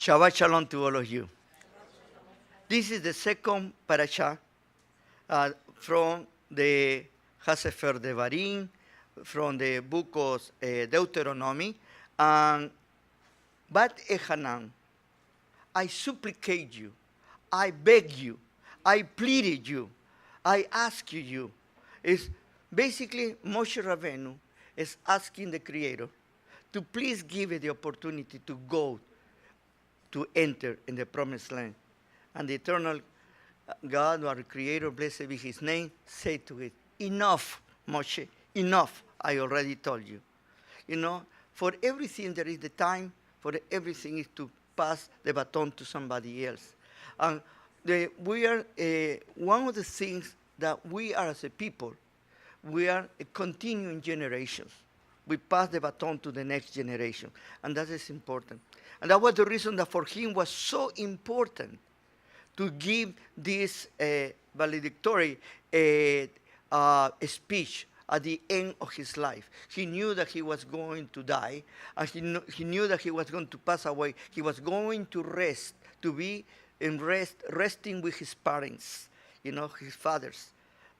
Shabbat Shalom to all of you. This is the second parasha from the Sefer Devarim, from the book of Deuteronomy. And Vaetchanan, I supplicate you, I beg you, I pleaded you, I ask you. It's basically Moshe Rabbeinu is asking the Creator to please give it the opportunity to go to enter in the promised land. And the eternal God, our Creator, blessed be his name, said to it, enough, Moshe, enough, I already told you. You know, for everything there is the time, for everything is to pass the baton to somebody else. And we are, one of the things that we are as a people, we are a continuing generations. We pass the baton to the next generation, and that is important. And that was the reason that for him was so important to give this valedictory speech at the end of his life. He knew that he was going to die, and he knew that he was going to pass away. He was going to rest, to be in resting with his parents, you know, his fathers.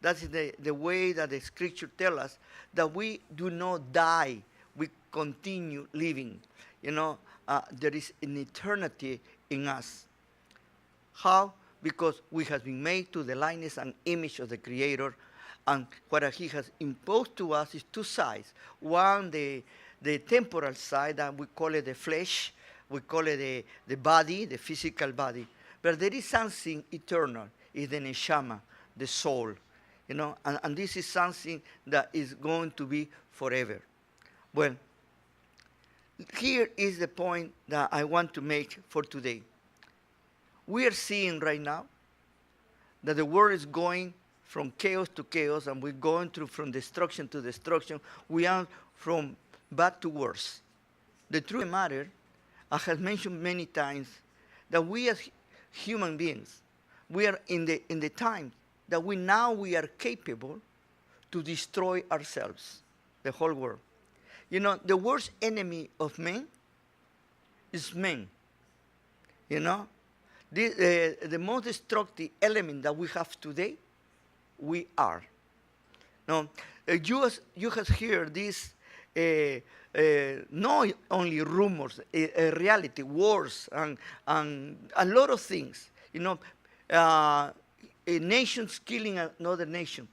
That's the way that the scripture tells us that we do not die, we continue living. You know, there is an eternity in us. How? Because we have been made to the likeness and image of the Creator, and what he has imposed to us is two sides. One, the temporal side, and we call it the flesh, we call it the body, the physical body. But there is something eternal, is the neshama, the soul. You know, and this is something that is going to be forever. Well, here is the point that I want to make for today. We are seeing right now that the world is going from chaos to chaos, and we're going through from destruction to destruction. We are from bad to worse. The truth of the matter, I have mentioned many times, that we as human beings, we are in the time that we are capable to destroy ourselves, the whole world. You know, the worst enemy of men is men. You know, the most destructive element that we have today, we are. Now, you have heard this, not only rumors, reality, wars, and a lot of things. You know, nations killing another nation,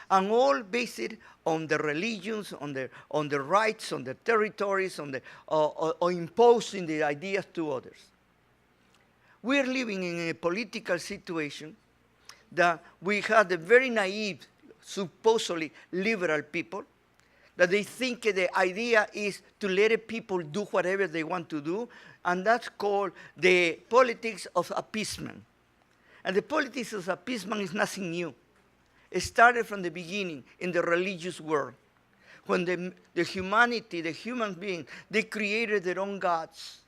and all based on the religions, on the rights, on the territories, or imposing the ideas to others. We are living in a political situation that we have the very naive, supposedly liberal people, that they think the idea is to let people do whatever they want to do, and that's called the politics of appeasement. And the politics of appeasement is nothing new. It started from the beginning in the religious world, when the humanity, the human being, they created their own gods.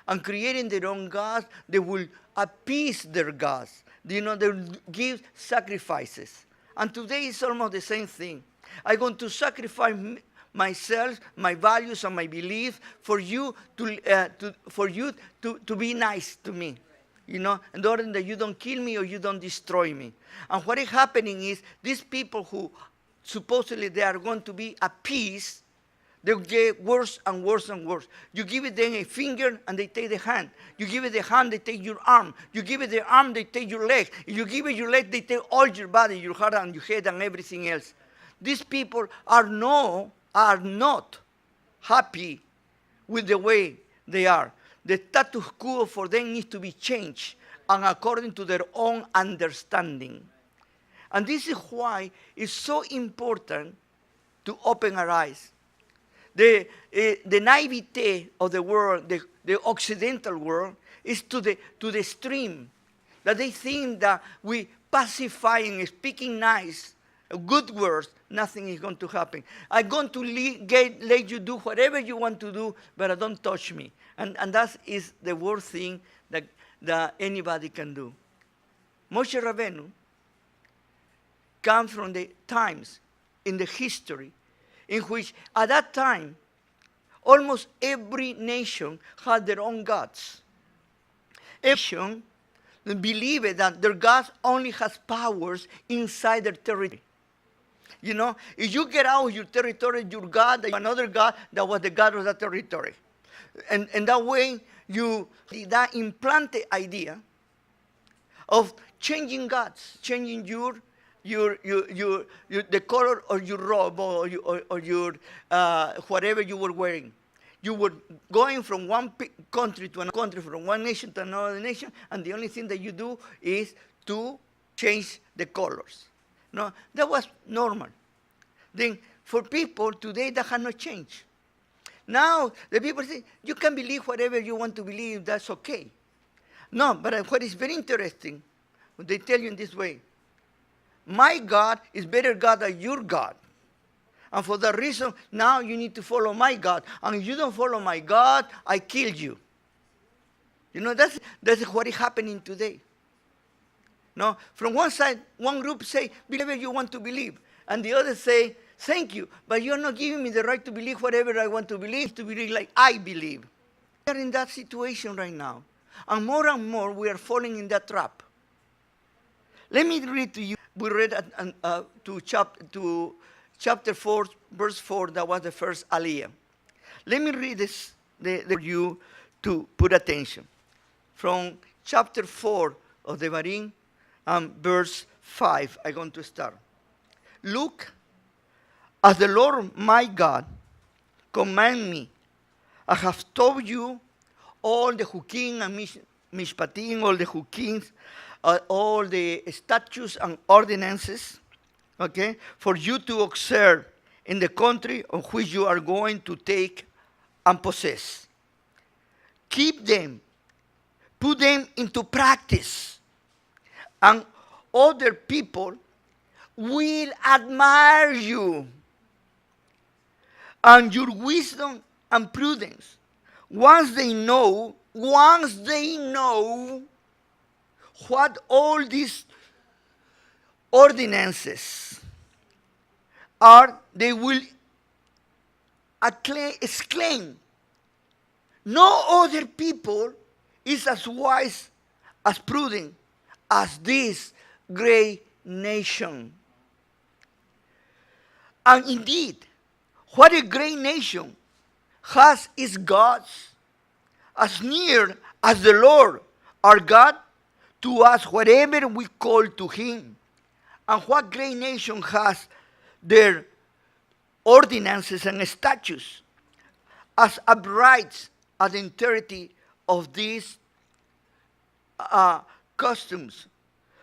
And creating their own gods, they will appease their gods. You know, they will give sacrifices. And today it's almost the same thing. I'm going to sacrifice myself, my values, and my beliefs for you to be nice to me. You know, in order that you don't kill me or you don't destroy me. And what is happening is these people who supposedly they are going to be appeased, they get worse and worse and worse. You give it them a finger and they take the hand. You give it the hand, they take your arm. You give it the arm, they take your leg. If you give it your leg, they take all your body, your heart and your head and everything else. These people are not happy with the way they are. The status quo for them needs to be changed, and according to their own understanding. And this is why it's so important to open our eyes. The naivete of the world, the Occidental world, is to the extreme, that they think that we pacifying, speaking nice, good words, nothing is going to happen. I'm going to let you do whatever you want to do, but don't touch me. And that is the worst thing that anybody can do. Moshe Rabbeinu comes from the times in the history in which at that time almost every nation had their own gods. nation believe that their God only has powers inside their territory. You know, if you get out of your territory, your God, another God that was the God of that territory. And that way, that implanted idea of changing gods, changing the color of your robe or your whatever you were wearing. You were going from one country to another country, from one nation to another nation, and the only thing that you do is to change the colors. No, that was normal. Then for people today, that has not changed. Now the people say, you can believe whatever you want to believe, that's okay. No, but what is very interesting, they tell you in this way, my God is better God than your God. And for that reason, now you need to follow my God. And if you don't follow my God, I kill you. You know, that's what is happening today. No, from one side, one group say, believe whatever you want to believe. And the other say, thank you, but you're not giving me the right to believe whatever I want to believe like I believe. We are in that situation right now. And more, we are falling in that trap. Let me read to you. We read to chapter 4, verse 4, that was the first aliyah. Let me read this for you to put attention. From chapter 4 of the Barim, verse 5, I'm going to start. Look, as the Lord my God command me, I have told you all the hukim and mishpatim, all the hukins, all the statutes and ordinances, okay, for you to observe in the country of which you are going to take and possess. Keep them, put them into practice, and other people will admire you and your wisdom and prudence. Once they know what all these ordinances are, they will exclaim, no other people is as wise, as prudent as this great nation. And indeed, what a great nation has its gods, as near as the Lord our God to us whatever we call to him. And what great nation has their ordinances and statutes as upright as the entirety of these customs,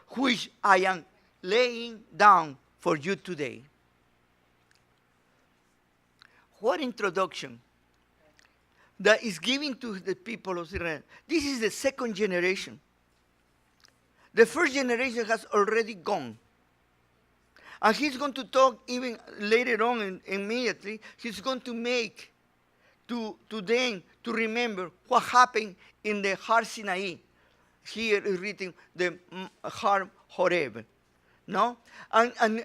which I am laying down for you today. What introduction that is given to the people of Israel. This is the second generation. The first generation has already gone. And he's going to talk even later on immediately. He's going to make to them to remember what happened in the Har Sinai. Here is written the Har Horeb. No? And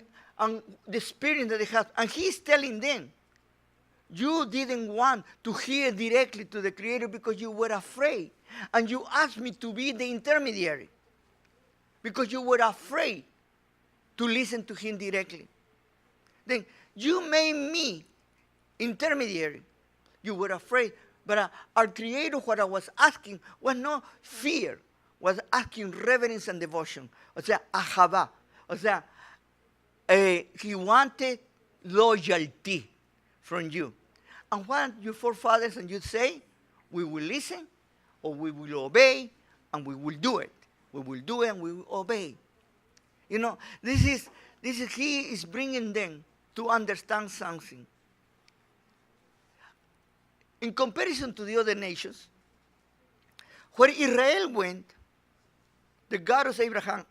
the experience that they have. And he's telling them, you didn't want to hear directly to the Creator because you were afraid. And you asked me to be the intermediary because you were afraid to listen to him directly. Then you made me intermediary. You were afraid. But our Creator, what I was asking was not fear, was asking reverence and devotion. O sea, ahavá. O sea, he wanted loyalty from you. And what your forefathers and you say, we will listen, or we will obey, and we will do it. We will do it and we will obey. You know, this is he is bringing them to understand something. In comparison to the other nations, where Israel went, the God of Abraham,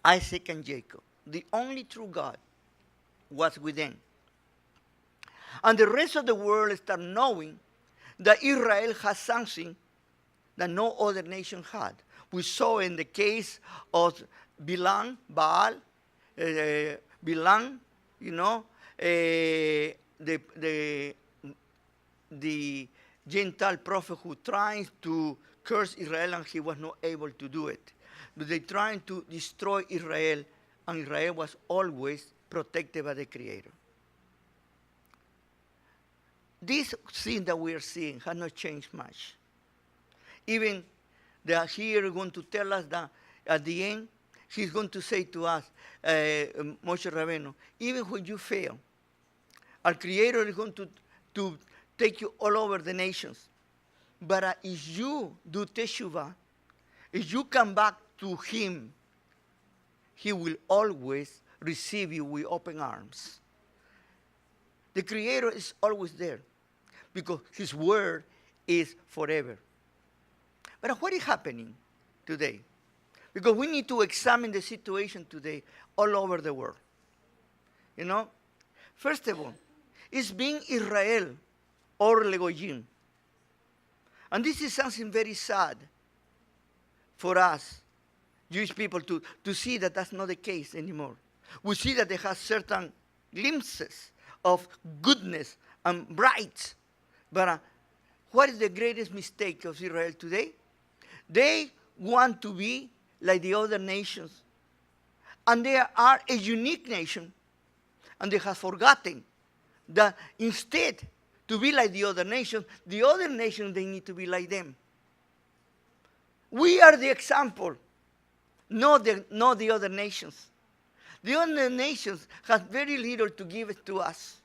Isaac, and Jacob, the only true God, was with them. And the rest of the world start knowing that Israel has something that no other nation had. We saw in the case of Baal, Bilam, you know, the Gentile prophet who trying to curse Israel and he was not able to do it. But they trying to destroy Israel, and Israel was always protected by the Creator. This thing that we are seeing has not changed much. Even they are here going to tell us that at the end, he's going to say to us, Moshe Rabbeinu, even when you fail, our Creator is going to take you all over the nations. But if you do teshuvah, if you come back to Him, He will always receive you with open arms. The Creator is always there because His word is forever. But what is happening today? Because we need to examine the situation today all over the world. You know, first of all, it's being Israel or Legoyim. And this is something very sad for us, Jewish people, to see that that's not the case anymore. We see that they have certain glimpses of goodness and bright. But what is the greatest mistake of Israel today? They want to be like the other nations. And they are a unique nation. And they have forgotten that instead to be like the other nations, they need to be like them. We are the example, not the other nations. The other nations have very little to give it to us.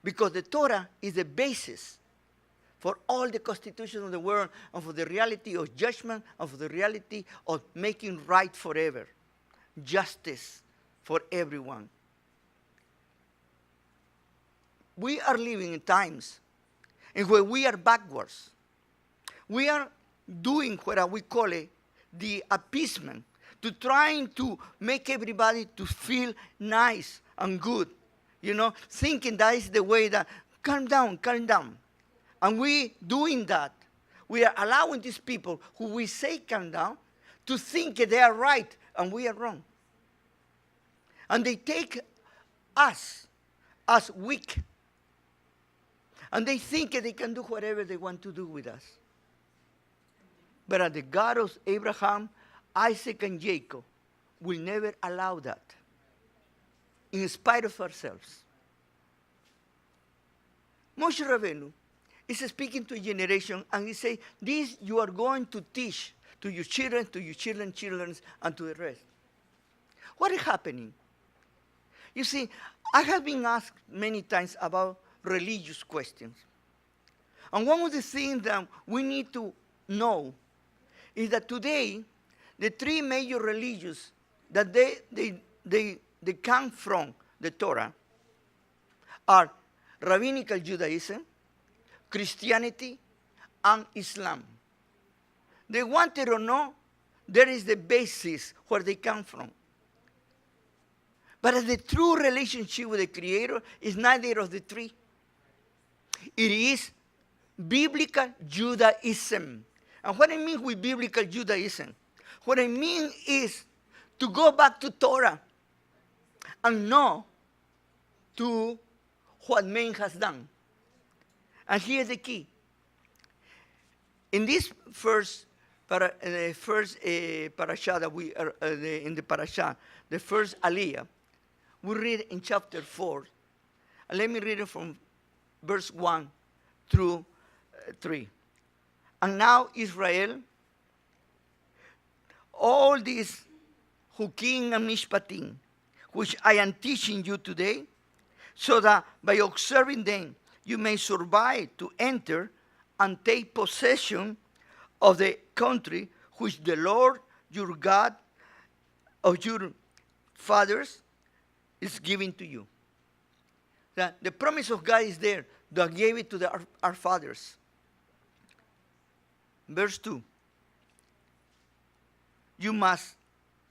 Because the Torah is the basis for all the constitution of the world and for the reality of judgment and for the reality of making right forever. Justice for everyone. We are living in times in where we are backwards. We are doing what we call it the appeasement, to trying to make everybody to feel nice and good. You know, thinking that is the way that, calm down, calm down. And we doing that. We are allowing these people who we say calm down to think they are right and we are wrong. And they take us as weak. And they think they can do whatever they want to do with us. But the God of Abraham, Isaac, and Jacob will never allow that, in spite of ourselves. Moshe Rabbeinu is speaking to a generation, and he says, this you are going to teach to your children, children, and to the rest. What is happening? You see, I have been asked many times about religious questions. And one of the things that we need to know is that today, the three major religions that they come from the Torah are rabbinical Judaism, Christianity, and Islam. They want it or not, there is the basis where they come from. But the true relationship with the Creator is neither of the three. It is biblical Judaism. And what I mean with biblical Judaism, what I mean is to go back to Torah and not to what man has done. And here's the key. In this first parasha that we are in the parasha, the first aliyah, we read in chapter 4. And let me read it from verse 1 through 3. And now Israel, all these hukim and mishpatim, which I am teaching you today, so that by observing them you may survive to enter and take possession of the country which the Lord your God of your fathers is giving to you. That the promise of God is there, that gave it to our fathers. Verse 2. You must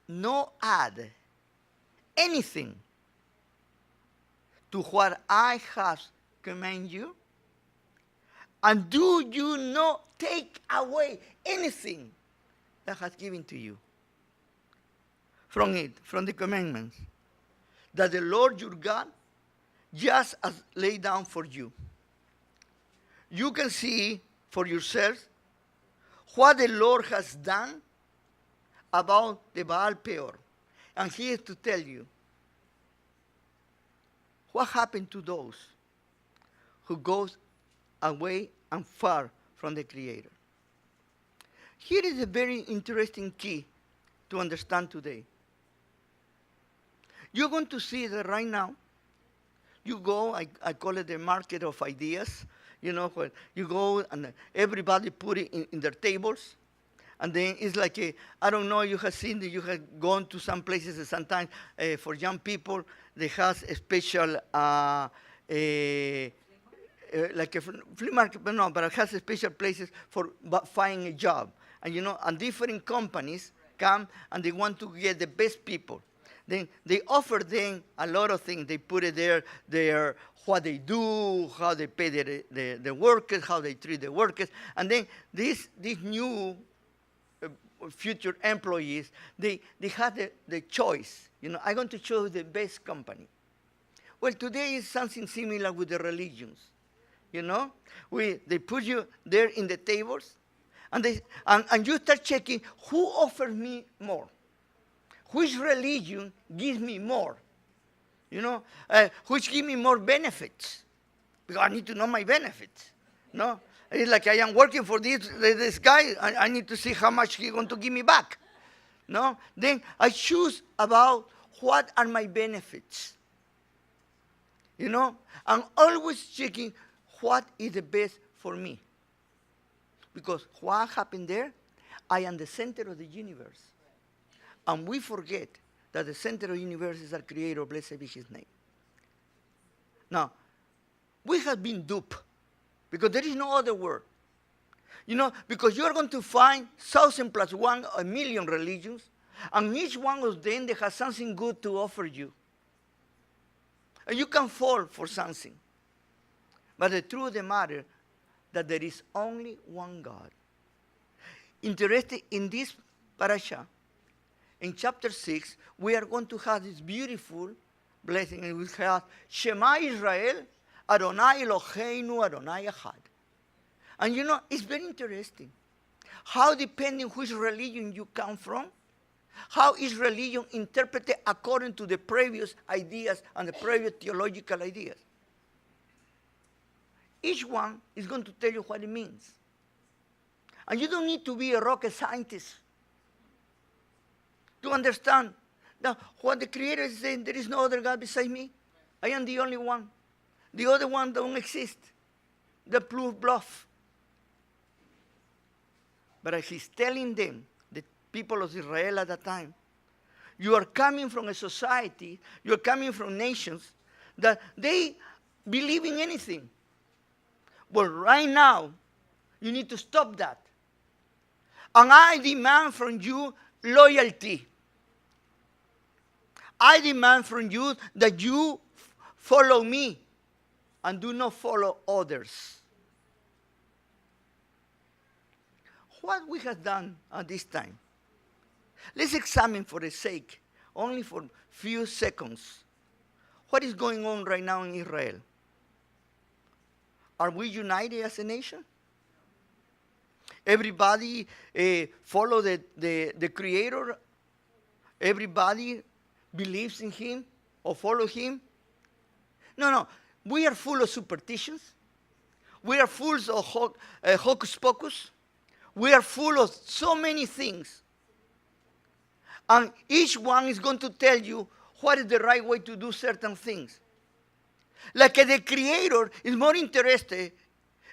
not add anything to what I have commanded you, and do you not take away anything that has given to you from it, from the commandments, that the Lord your God just as laid down for you. you can see for yourself what the Lord has done about the Baal Peor. And he is to tell you what happened to those who goes away and far from the Creator. Here is a very interesting key to understand today. You're going to see that right now, you go, I call it the market of ideas, where you go and everybody put it in their tables. And then it's like, I don't know, you have seen that you have gone to some places and sometimes for young people, they have a special, like a flea market, but no, but it has special places for finding a job. And and different companies come and they want to get the best people. Then they offer them a lot of things. They put it there, what they do, how they pay the workers, how they treat the workers. And then these new future employees, they had the choice. I'm going to choose the best company. Well, today is something similar with the religions. They put you there in the tables, and you start checking who offers me more. Which religion gives me more? Which gives me more benefits? Because I need to know my benefits. No? It's like I am working for this guy, I need to see how much he's going to give me back. No? Then I choose about what are my benefits. I'm always checking what is the best for me. Because what happened there, I am the center of the universe. And we forget that the center of the universe is our Creator, blessed be His name. Now, we have been duped, because there is no other word. Because you are going to find 1,000 plus 1, 1,000,000 religions, and each one of them, they have something good to offer you. And you can fall for something. But the truth of the matter, that there is only one God. Interested in this parasha, in chapter 6, we are going to have this beautiful blessing, and we have Shema Israel, Adonai Eloheinu, Adonai Echad. And it's very interesting how, depending which religion you come from, how is religion interpreted according to the previous ideas and the previous theological ideas. Each one is going to tell you what it means. And you don't need to be a rocket scientist to understand that what the Creator is saying, there is no other God beside me. I am the only one. The other one don't exist. The blue bluff. But He's telling them, the people of Israel at that time, you are coming from a society, you are coming from nations that they believe in anything. Well, right now, you need to stop that. And I demand from you loyalty. I demand from you that you follow me and do not follow others. What we have done at this time? Let's examine for the sake, only for a few seconds, what is going on right now in Israel. Are we united as a nation? Everybody follow the Creator? Everybody believes in Him or follow Him? No. We are full of superstitions. We are full of hocus pocus. We are full of so many things. And each one is going to tell you what is the right way to do certain things. Like the Creator is more interested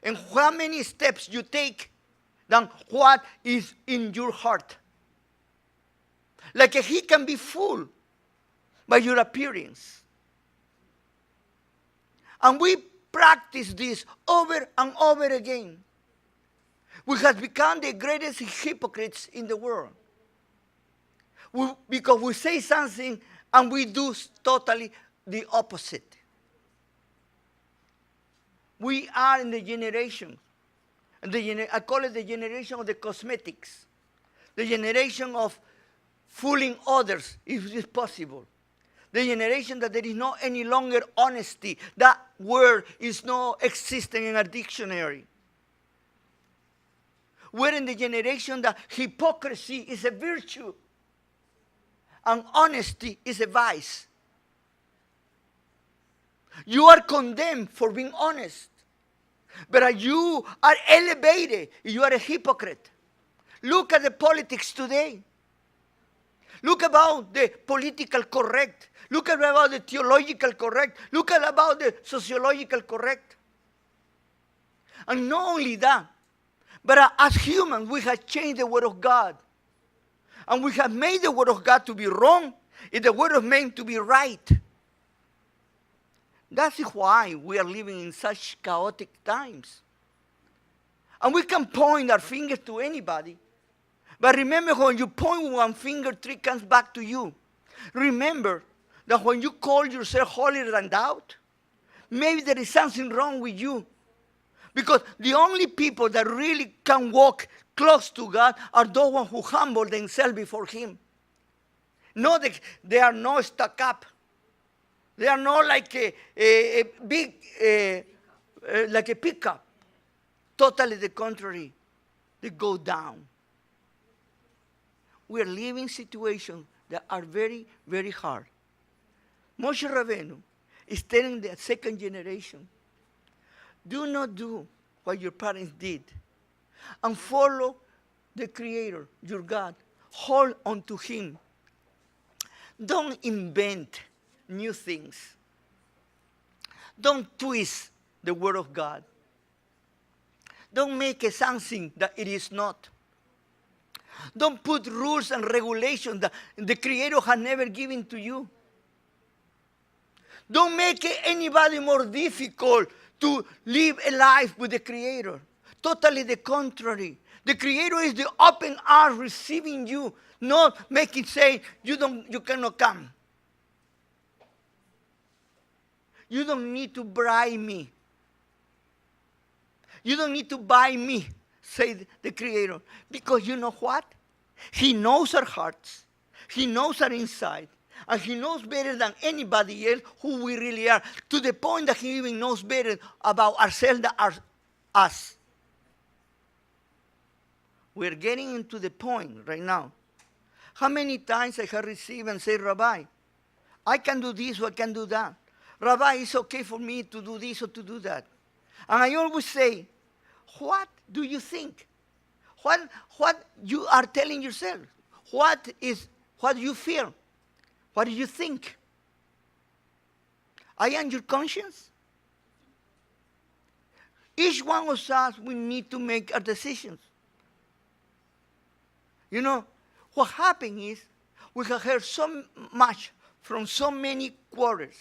in how many steps you take than what is in your heart. Like He can be fooled by your appearance. And we practice this over and over again. We have become the greatest hypocrites in the world. Because we say something and we do totally the opposite. We are in the generation, I call it the generation of the cosmetics, the generation of fooling others, if it's possible, The generation that there is no any longer honesty. That word is not existing in our dictionary. We're in the generation that hypocrisy is a virtue and honesty is a vice. You are condemned for being honest. But as you are elevated, you are a hypocrite. Look at the politics today. Look about the political correct. Look at about the theological correct. Look at about the sociological correct. And not only that, but as humans, we have changed the Word of God. And we have made the Word of God to be wrong, and the Word of man to be right. That's why we are living in such chaotic times. And we can point our fingers to anybody. But remember, when you point one finger, three comes back to you. Remember that when you call yourself holier than thou, maybe there is something wrong with you. Because the only people that really can walk close to God are those ones who humble themselves before Him. No, they are not stuck up. They are not like a big, like a pickup. Totally the contrary. They go down. We are living situations that are very, very hard. Moshe Rabbeinu is telling the second generation, do not do what your parents did, and follow the Creator, your God. Hold on to Him. Don't invent new things. Don't twist the Word of God. Don't make it something that it is not. Don't put rules and regulations that the Creator has never given to you. Don't make anybody more difficult to live a life with the Creator. Totally the contrary. The Creator is the open arms receiving you, not making say you cannot come. You don't need to bribe me. You don't need to buy me, say the Creator. Because you know what? He knows our hearts. He knows our inside. And He knows better than anybody else who we really are. To the point that He even knows better about ourselves than us. We're getting into the point right now. How many times I have received and say, Rabbi, I can do this or I can do that. Rabbi, it's okay for me to do this or to do that. And I always say, what do you think? What you are telling yourself? What do you feel? What do you think? I am your conscience. Each one of us, we need to make our decisions. You know, what happened is we have heard so much from so many quarters.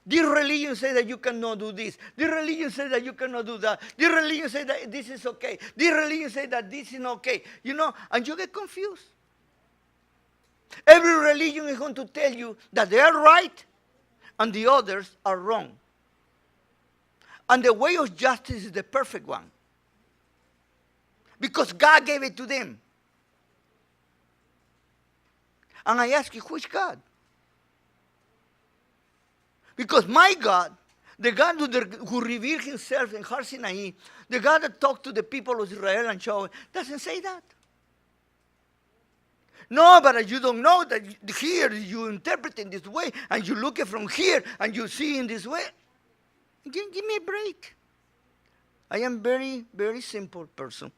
This religion says that you cannot do this. This religion says that you cannot do that. This religion says that this is okay. This religion says that this is not okay. You know, and you get confused. Every religion is going to tell you that they are right and the others are wrong. And the way of justice is the perfect one. Because God gave it to them. And I ask you, which God? Because my God, the God who revealed Himself in Har Sinai, the God that talked to the people of Israel and showed, doesn't say that. No, but you don't know that here you interpret in this way, and you look at from here, and you see in this way. Give me a break. I am very, very simple person.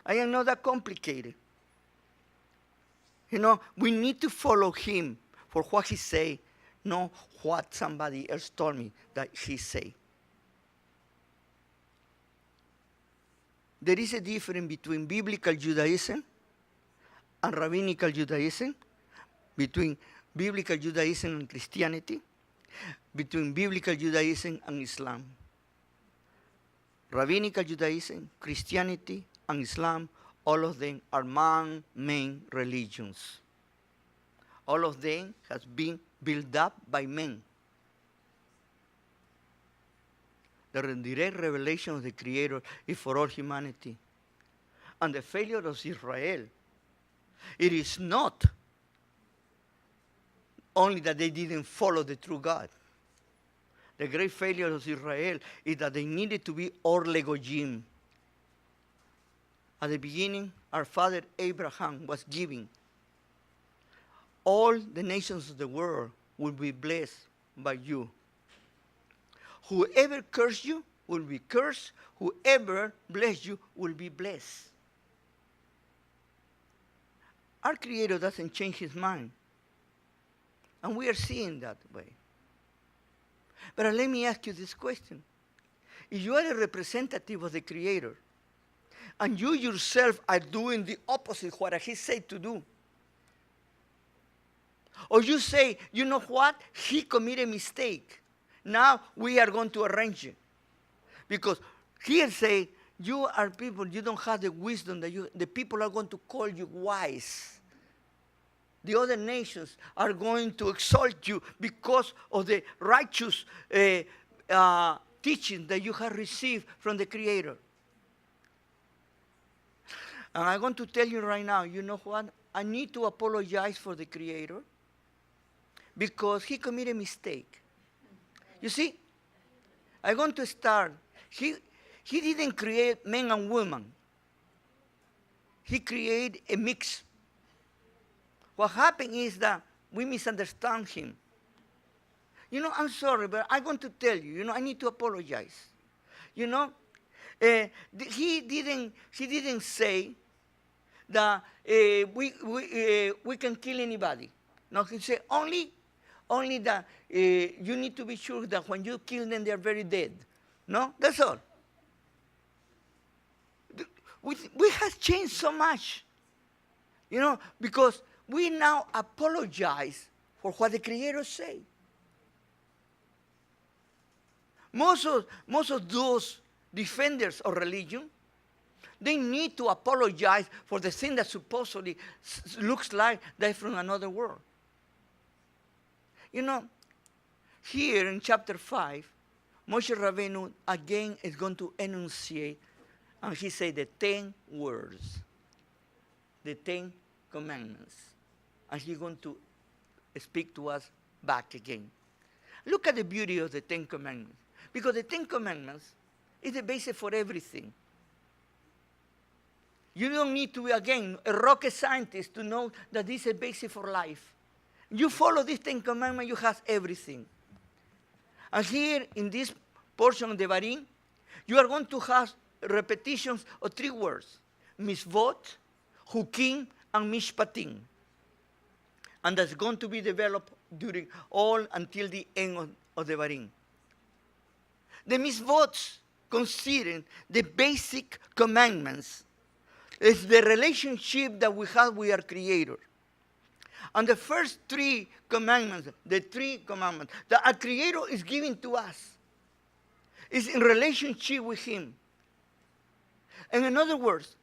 I am not that complicated. You know, we need to follow Him for what He say, not what somebody else told me that He say. There is a difference between biblical Judaism and rabbinical Judaism, between biblical Judaism and Christianity, between biblical Judaism and Islam. Rabbinical Judaism, Christianity, and Islam, all of them are man-made religions. All of them has been built up by men. The direct revelation of the Creator is for all humanity. And the failure of Israel, it is not only that they didn't follow the true God. The great failure of Israel is that they needed to be or legojim. At the beginning, our father Abraham was giving. All the nations of the world will be blessed by you. Whoever curses you will be cursed. Whoever bless you will be blessed. Our Creator doesn't change his mind. And we are seeing that way. But let me ask you this question. If you are a representative of the Creator, and you yourself are doing the opposite of what he said to do, or you say, you know what? He committed a mistake. Now we are going to arrange it. Because here say, you are people, you don't have the wisdom that the people are going to call you wise. The other nations are going to exalt you because of the righteous teaching that you have received from the Creator. And I'm going to tell you right now, you know what? I need to apologize for the Creator because he committed a mistake. You see, I'm going to start. He didn't create men and women. He created a mix. What happened is that we misunderstand him. You know, I'm sorry, but I'm going to tell you, I need to apologize. He didn't say that we can kill anybody. No, he said only that you need to be sure that when you kill them, they are very dead. No, that's all. We have changed so much, because we now apologize for what the Creator said. Most of those defenders of religion, they need to apologize for the thing that supposedly looks like they're from another world. Here in chapter 5, Moshe Rabbeinu again is going to enunciate, and he said the 10 words, the 10 commandments. And he's going to speak to us back again. Look at the beauty of the 10 commandments. Because the 10 commandments is the basis for everything. You don't need to be, again, a rocket scientist to know that this is a basis for life. You follow these 10 commandments, you have everything. And here, in this portion of the Barim, you are going to have repetitions of 3 words. Mitzvot, Hukim, and Mishpatim. And that's going to be developed during all until the end of the Barim. The mitzvot, considering the basic commandments, is the relationship that we have with our Creator. And the first 3 commandments, the 3 commandments that our Creator is giving to us, is in relationship with Him. And in other words,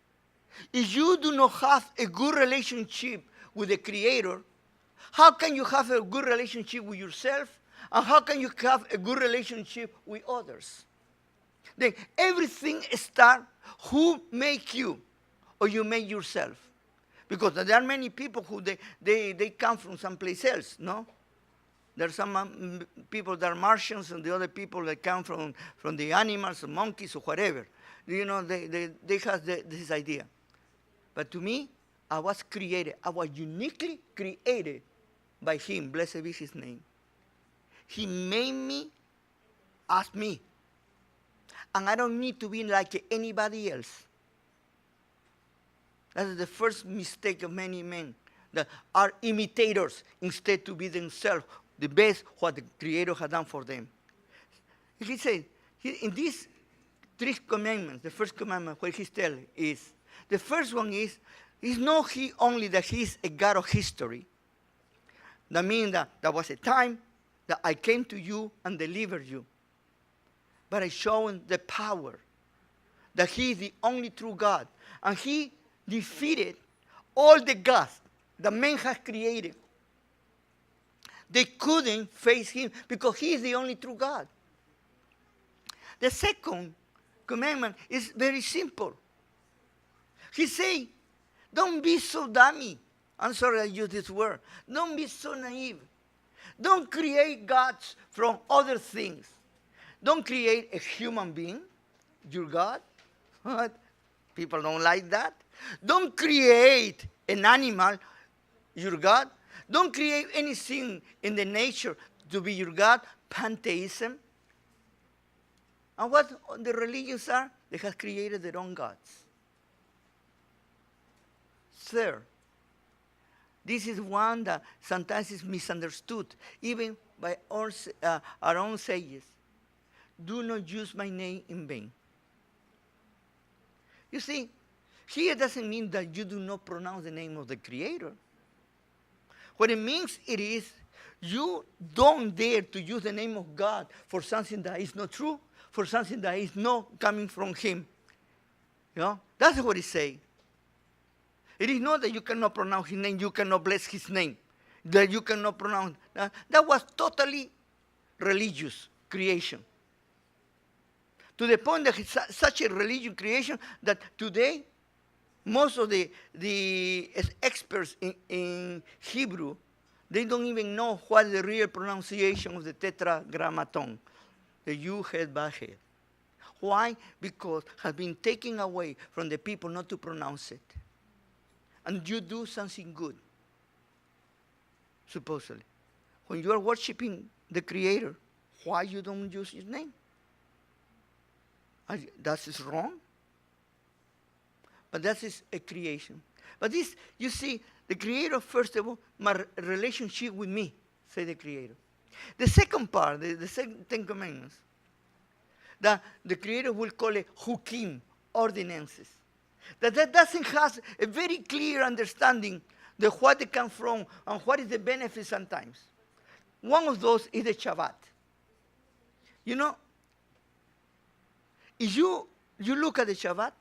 if you do not have a good relationship with the Creator, how can you have a good relationship with yourself? And how can you have a good relationship with others? Then everything starts who make you or you make yourself. Because there are many people who they come from someplace else, no? There are some people that are Martians and the other people that come from the animals or monkeys or whatever. They have this idea. But to me, I was uniquely created by Him. Blessed be His name. He made me as me. And I don't need to be like anybody else. That is the first mistake of many men that are imitators instead to be themselves, the best what the Creator has done for them. He said, in these 3 commandments, the first commandment, what He's telling is, the first one is not He only that He is a God of history. That means that there was a time that I came to you and delivered you. But I showed the power that He is the only true God. And He defeated all the gods that man has created. They couldn't face Him because He is the only true God. The second commandment is very simple. He said, don't be so dummy. I'm sorry I use this word. Don't be so naive. Don't create gods from other things. Don't create a human being, your God. What? People don't like that. Don't create an animal, your God. Don't create anything in the nature to be your God. Pantheism. And what the religions are? They have created their own gods. Third, this is one that sometimes is misunderstood, even by our own sages. Do not use my name in vain. You see, here doesn't mean that you do not pronounce the name of the Creator. What it means it is you don't dare to use the name of God for something that is not true, for something that is not coming from Him. You know, that's what it says. It is not that you cannot pronounce His name, you cannot bless His name, that you cannot pronounce. That was totally religious creation. To the point that it's such a religious creation that today, most of the experts in Hebrew, they don't even know what is the real pronunciation of the tetragrammaton, the Yud, Het, Vav, Het. Why? Because it has been taken away from the people not to pronounce it. And you do something good, supposedly. When you are worshiping the Creator, why you don't use His name? That is wrong. But that is a creation. But this, you see, the Creator, first of all, my relationship with me, say the Creator. The second part, the second Ten Commandments, that the Creator will call it hukim, ordinances. That doesn't have a very clear understanding of what they come from and what is the benefit sometimes. One of those is the Shabbat. You know, if you look at the Shabbat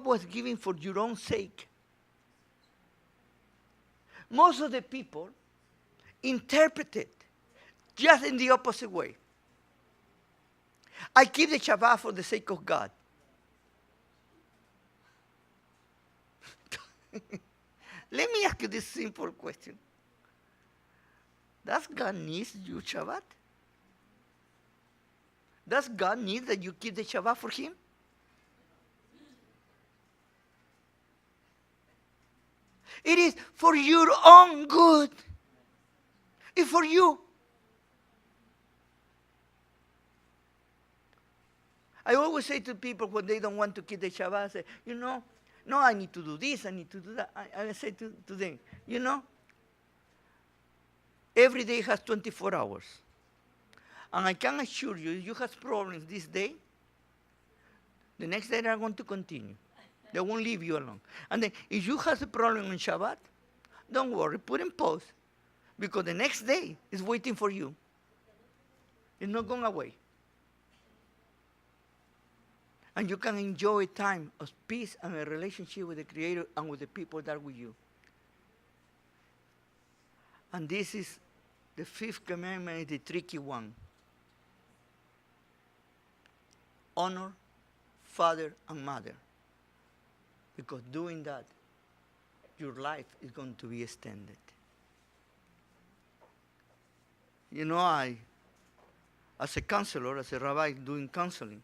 was given for your own sake. Most of the people interpret it just in the opposite way. I keep the Shabbat for the sake of God. Let me ask you this simple question. Does God need your Shabbat? Does God need that you keep the Shabbat for Him? It is for your own good. It's for you. I always say to people when they don't want to keep the Shabbat, I say, no, I need to do this, I need to do that. I say to them, every day has 24 hours. And I can assure you, if you have problems this day, the next day they are going to continue. They won't leave you alone. And then if you have a problem on Shabbat, don't worry, put in pause. Because the next day is waiting for you. It's not going away. And you can enjoy a time of peace and a relationship with the Creator and with the people that are with you. And this is the fifth commandment, the tricky one. Honor father and mother. Because doing that, your life is going to be extended. As a counselor, as a rabbi doing counseling,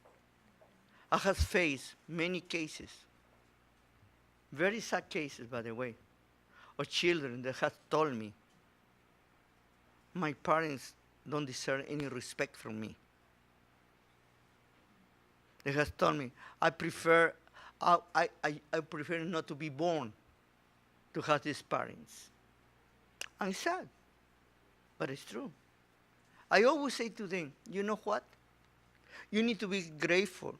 I have faced many cases, very sad cases, by the way, of children that have told me, my parents don't deserve any respect from me. They have told me, I prefer not to be born to have these parents. I'm sad, but it's true. I always say to them, you know what? You need to be grateful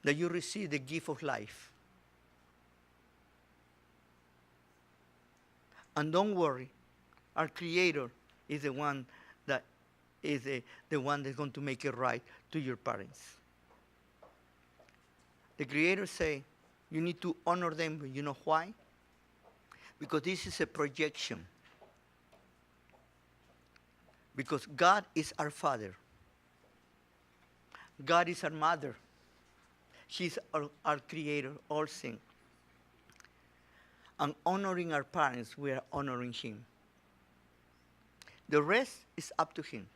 that you receive the gift of life. And don't worry, our Creator is the one that is the one that's going to make it right to your parents. The Creator say, you need to honor them, but you know why? Because this is a projection. Because God is our Father. God is our Mother. He's our Creator, all things. And honoring our parents, we are honoring Him. The rest is up to him.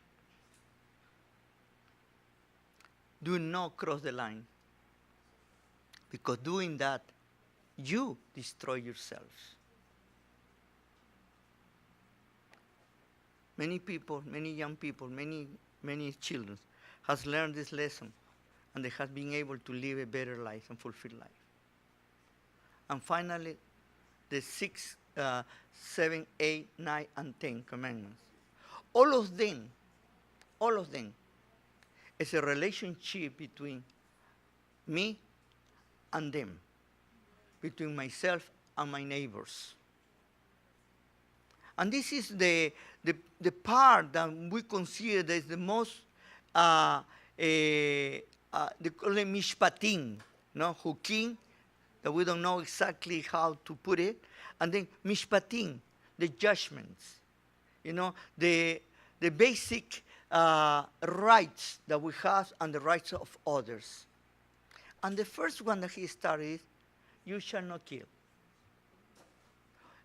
Do not cross the line. Because doing that, you destroy yourselves. Many people, many young people, many children has learned this lesson, and they have been able to live a better life and fulfilled life. And finally, the 6, 7, 8, 9, and 10 commandments. All of them is a relationship between me and them, between myself and my neighbors. And this is the part that we consider that is the most, they call it mishpatim, no? Hukim, that we don't know exactly how to put it. And then mishpatim, the judgments, the basic rights that we have and the rights of others. And the first one that he started is, you shall not kill.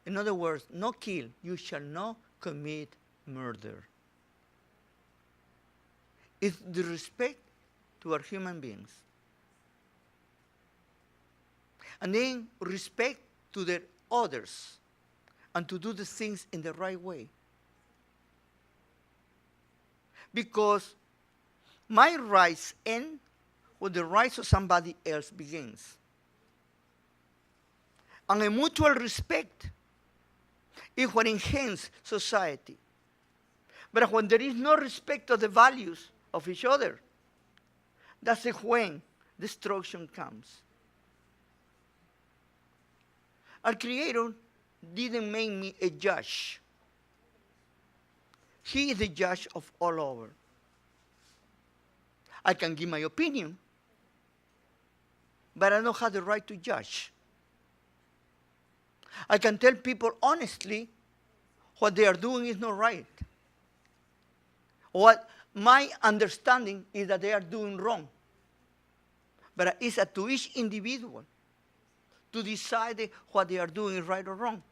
In other words, no kill. You shall not commit murder. It's the respect to our human beings. And then respect to the others and to do the things in the right way. Because my rights end when the rights of somebody else begins. And a mutual respect is what enhances society. But when there is no respect of the values of each other, that's when destruction comes. Our Creator didn't make me a judge. He is the judge of all over. I can give my opinion, but I don't have the right to judge. I can tell people honestly what they are doing is not right. What my understanding is that they are doing wrong. But it's up to each individual to decide what they are doing is right or wrong.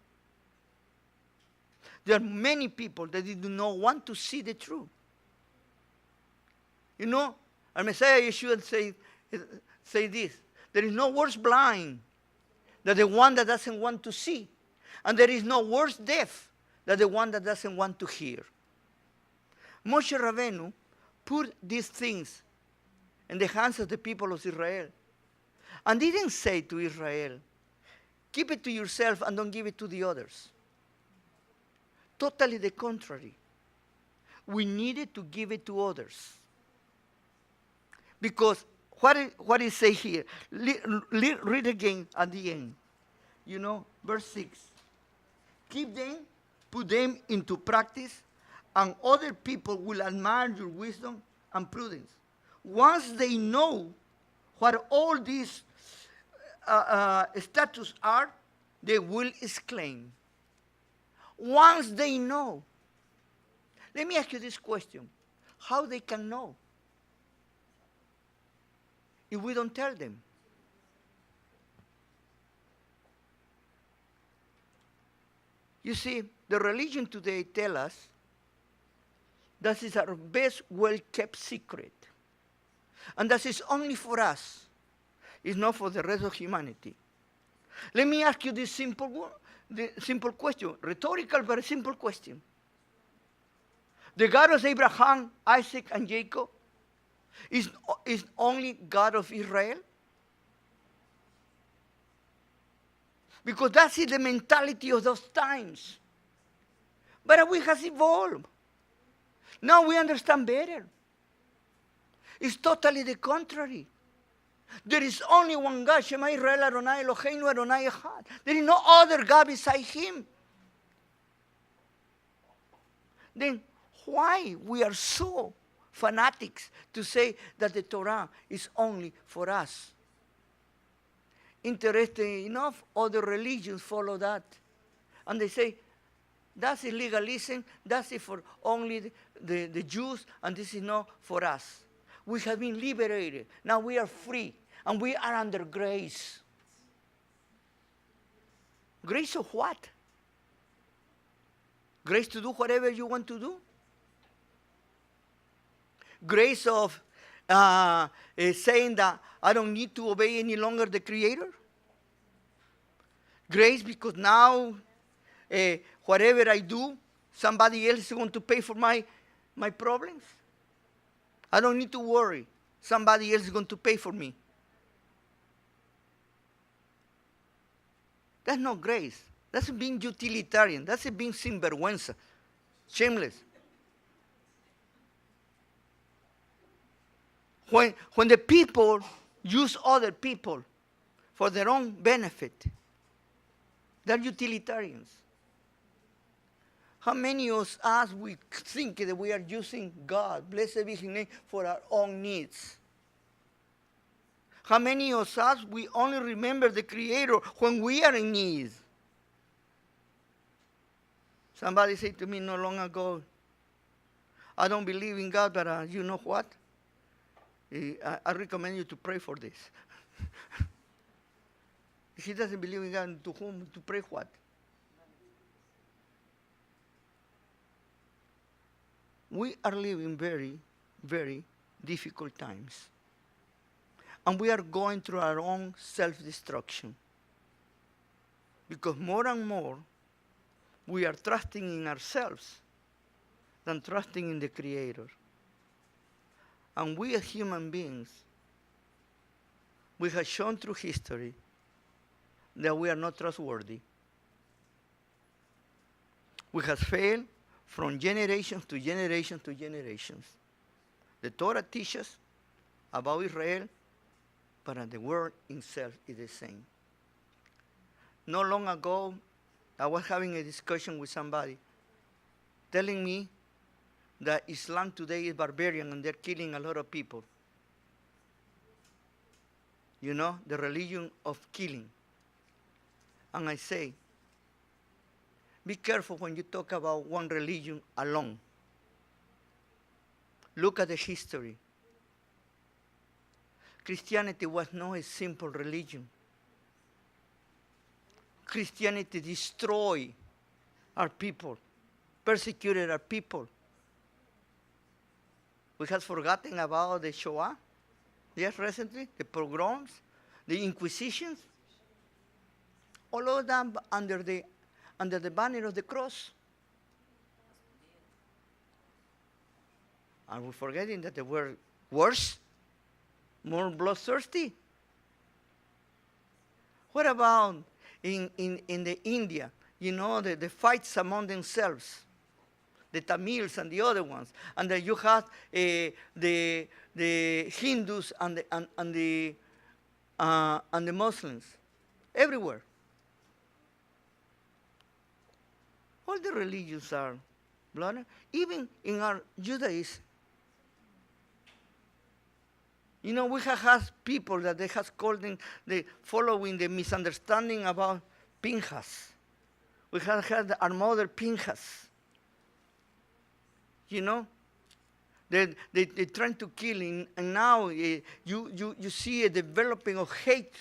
There are many people that do not want to see the truth. Our Messiah Yashuv say this: there is no worse blind than the one that doesn't want to see. And there is no worse deaf than the one that doesn't want to hear. Moshe Rabbeinu put these things in the hands of the people of Israel. And didn't say to Israel, keep it to yourself and don't give it to the others. Totally the contrary. We needed to give it to others. Because what is say here? Read again at the end. Verse 6. Keep them, put them into practice, and other people will admire your wisdom and prudence. Once they know what all these statutes are, they will exclaim. Once they know. Let me ask you this question. How they can know if we don't tell them? You see, the religion today tells us that is our best well-kept secret. And that is only for us. It's not for the rest of humanity. Let me ask you this simple question, rhetorical but a simple question. The God of Abraham, Isaac, and Jacob is only God of Israel? Because that's the mentality of those times. But we have evolved. Now we understand better. It's totally the contrary. There is only one God, Shema Israel Adonai Eloheinu Adonai Echad. There is no other God beside Him. Then why we are so fanatics to say that the Torah is only for us? Interesting enough, other religions follow that. And they say, that's legalism, that's it for only the Jews, and this is not for us. We have been liberated. Now we are free, and we are under grace. Grace of what? Grace to do whatever you want to do? Grace of saying that I don't need to obey any longer the Creator? Grace because now whatever I do, somebody else is going to pay for my problems? I don't need to worry. Somebody else is going to pay for me. That's not grace. That's being utilitarian. That's being sinvergüenza, shameless. When the people use other people for their own benefit, they're utilitarians. How many of us we think that we are using God, blessed be His name, for our own needs? How many of us we only remember the Creator when we are in need? Somebody said to me not long ago, I don't believe in God, but you know what? I recommend you to pray for this. If he doesn't believe in God, to whom to pray what? We are living very, very difficult times. And we are going through our own self-destruction. Because more and more, we are trusting in ourselves than trusting in the Creator. And we as human beings, we have shown through history that we are not trustworthy. We have failed from generations to generations to generations. The Torah teaches about Israel, but the word itself is the same. Not long ago, I was having a discussion with somebody telling me that Islam today is barbarian and they're killing a lot of people. You know, the religion of killing. And I say, be careful when you talk about one religion alone. Look at the history. Christianity was not a simple religion. Christianity destroyed our people, persecuted our people. We have forgotten about the Shoah, yes, recently, the pogroms, the Inquisitions, all of them under the banner of the cross. Are we forgetting that they were worse, more bloodthirsty? What about in the India, you know, the fights among themselves? The Tamils and the other ones, and then you have the Hindus and the Muslims, everywhere. All the religions are blood. Even in our Judaism, you know, we have had people that they have called them the following the misunderstanding about Pinchas. We have had our mother Pinchas. You know, they're trying to kill him, and now you see a developing of hate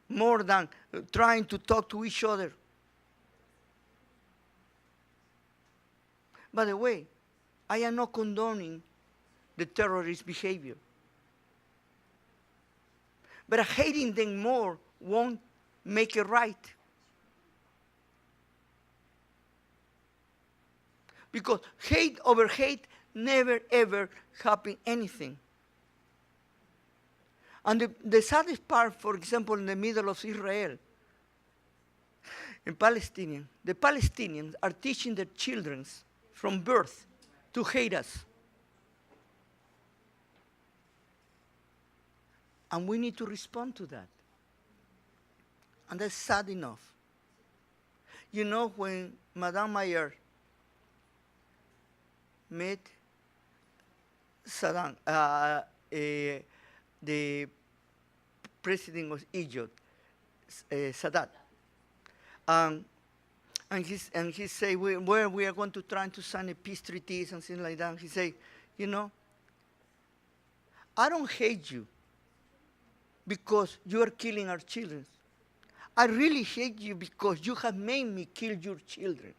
more than trying to talk to each other. By the way, I am not condoning the terrorist behavior. But hating them more won't make it right. Because hate over hate never ever happened anything. And the saddest part, for example, in the middle of Israel, in Palestine, the Palestinians are teaching their children from birth to hate us. And we need to respond to that. And that's sad enough. You know, when Madame Mayer met Saddam, the president of Egypt, Sadat, and he said, where we are going to try to sign a peace treaty, something like that. He said, you know, I don't hate you because you are killing our children. I really hate you because you have made me kill your children.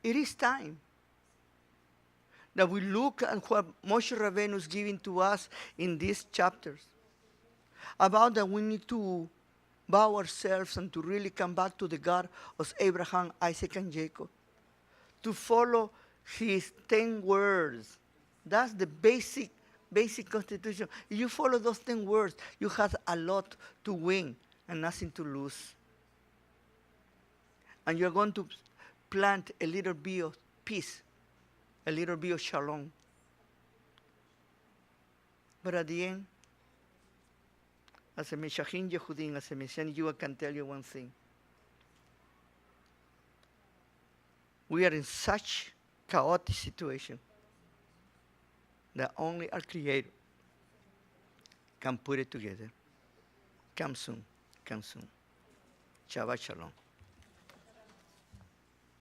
It is time that we look at what Moshe Rabbeinu is giving to us in these chapters, about that we need to bow ourselves and to really come back to the God of Abraham, Isaac, and Jacob, to follow his 10 words. That's the basic constitution. If you follow those 10 words, you have a lot to win and nothing to lose. And you're going to plant a little bit of peace, a little bit of shalom. But at the end, as a Meshachim Yehudim, as a Messianic Jew, I can tell you one thing. We are in such chaotic situation that only our Creator can put it together. Come soon. Come soon. Shabbat Shalom.